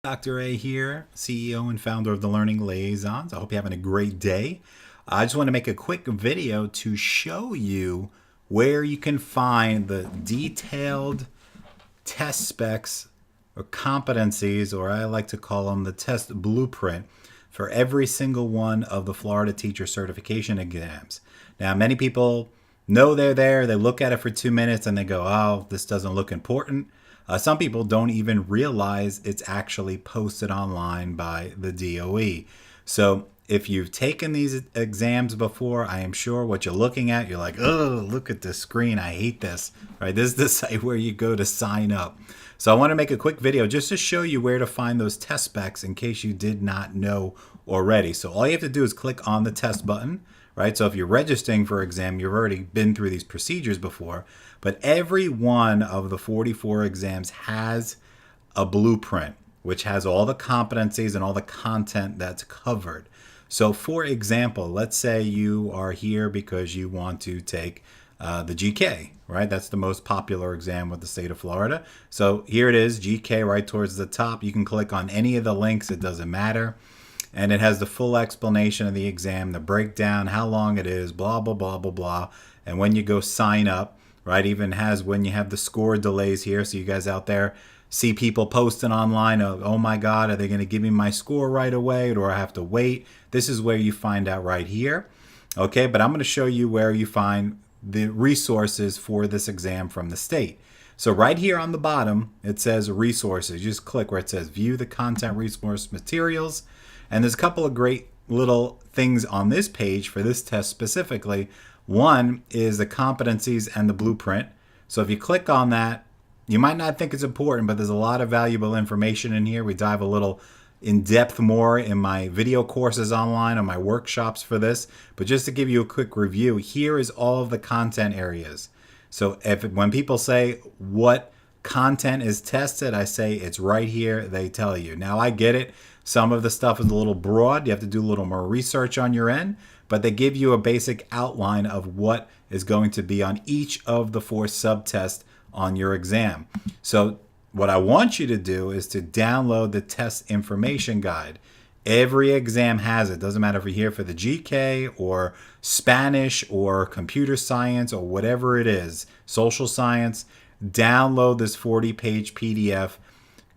Dr. A here, CEO and founder of the Learning Liaisons. I hope you're having a great day. I just want to make a quick video to show you where you can find the detailed test specs or competencies, or I like to call them the test blueprint for every single one of the Florida teacher certification exams. Now, many people know they're there. They look at it for 2 minutes and they go, oh, this doesn't look important. Some people don't even realize it's actually posted online by the DOE. So if you've taken these exams before, I am sure what you're looking at, you're like, oh, look at this screen. I hate this, right? This is the site where you go to sign up. So I want to make a quick video just to show you where to find those test specs in case you did not know already. So all you have to do is click on the test button, right? So if you're registering for exam, you've already been through these procedures before, but every one of the 44 exams has a blueprint, which has all the competencies and all the content that's covered. So for example, let's say you are here because you want to take the GK, right? That's the most popular exam with the state of Florida. So here it is, GK right towards the top. You can click on any of the links, it doesn't matter. And it has the full explanation of the exam, the breakdown, how long it is, blah, blah, blah, blah, blah. And when you go sign up, right, even has when you have the score delays here. So you guys out there see people posting online of, oh my God, are they going to give me my score right away, or do I have to wait? This is where you find out right here. Okay, but I'm going to show you where you find the resources for this exam from the state. So right here on the bottom, it says resources. You just click where it says view the content resource materials. And there's a couple of great little things on this page for this test specifically. One is the competencies and the blueprint. So if you click on that, you might not think it's important, but there's a lot of valuable information in here. We dive a little in depth more in my video courses online, on my workshops for this. But just to give you a quick review, here is all of the content areas. So when people say what content is tested, I say it's right here. They tell you. Now I get it. Some of the stuff is a little broad. You have to do a little more research on your end, but they give you a basic outline of what is going to be on each of the 4 subtests on your exam. So what I want you to do is to download the test information guide. Every exam has it. Doesn't matter if you're here for the GK or Spanish or computer science or whatever it is, social science. Download this 40-page PDF.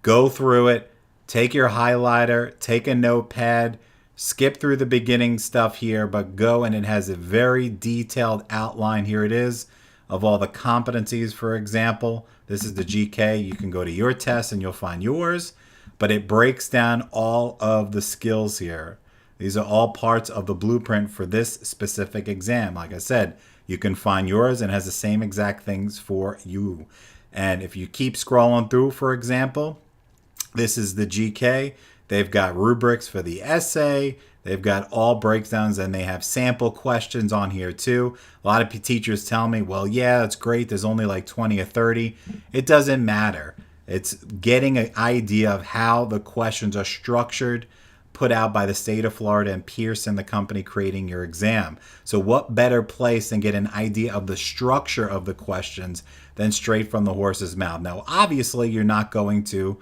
Go through it. Take your highlighter, take a notepad, skip through the beginning stuff here, but go, and it has a very detailed outline. Here it is of all the competencies, for example. This is the GK. You can go to your test and you'll find yours, but it breaks down all of the skills here. These are all parts of the blueprint for this specific exam. Like I said, you can find yours and has the same exact things for you. And if you keep scrolling through, for example, this is the GK. They've got rubrics for the essay. They've got all breakdowns, and they have sample questions on here too. A lot of teachers tell me, well, yeah, that's great. There's only like 20 or 30. It doesn't matter. It's getting an idea of how the questions are structured, put out by the state of Florida and Pearson, the company creating your exam. So what better place than get an idea of the structure of the questions than straight from the horse's mouth? Now, obviously, you're not going to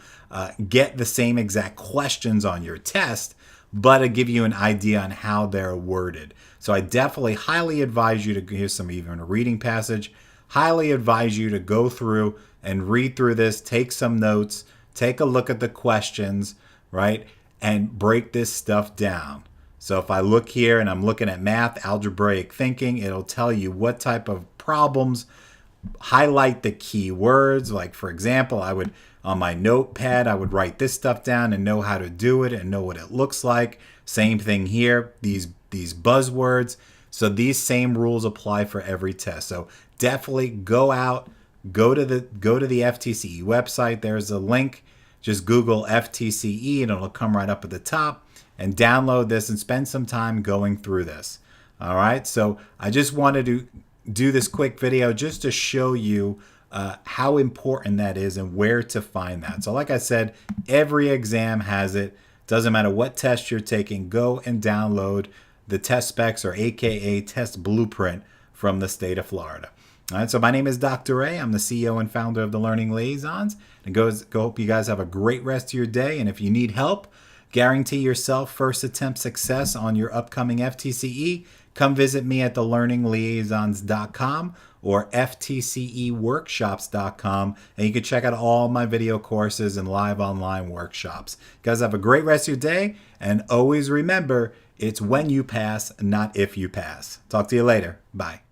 get the same exact questions on your test, but to give you an idea on how they're worded. So I definitely highly advise you to, here's some even a reading passage, highly advise you to go through and read through this, take some notes, take a look at the questions, right? And break this stuff down. So if I look here and I'm looking at math, algebraic thinking, it'll tell you what type of problems, highlight the key words. Like for example, I would, on my notepad, I would write this stuff down and know how to do it and know what it looks like. Same thing here, these buzzwords. So these same rules apply for every test. So definitely go out, go to the FTCE website. There's a link. Just Google FTCE and it'll come right up at the top, and download this and spend some time going through this. All right. So I just wanted to do this quick video just to show you how important that is and where to find that. So like I said, every exam has it. Doesn't matter what test you're taking, go and download the test specs, or AKA test blueprint, from the state of Florida. All right, so my name is Dr. A. I'm the CEO and founder of the Learning Liaisons. And hope you guys have a great rest of your day. And if you need help, guarantee yourself first attempt success on your upcoming FTCE, come visit me at thelearningliaisons.com or ftceworkshops.com, and you can check out all my video courses and live online workshops. You guys have a great rest of your day, and always remember, it's when you pass, not if you pass. Talk to you later. Bye.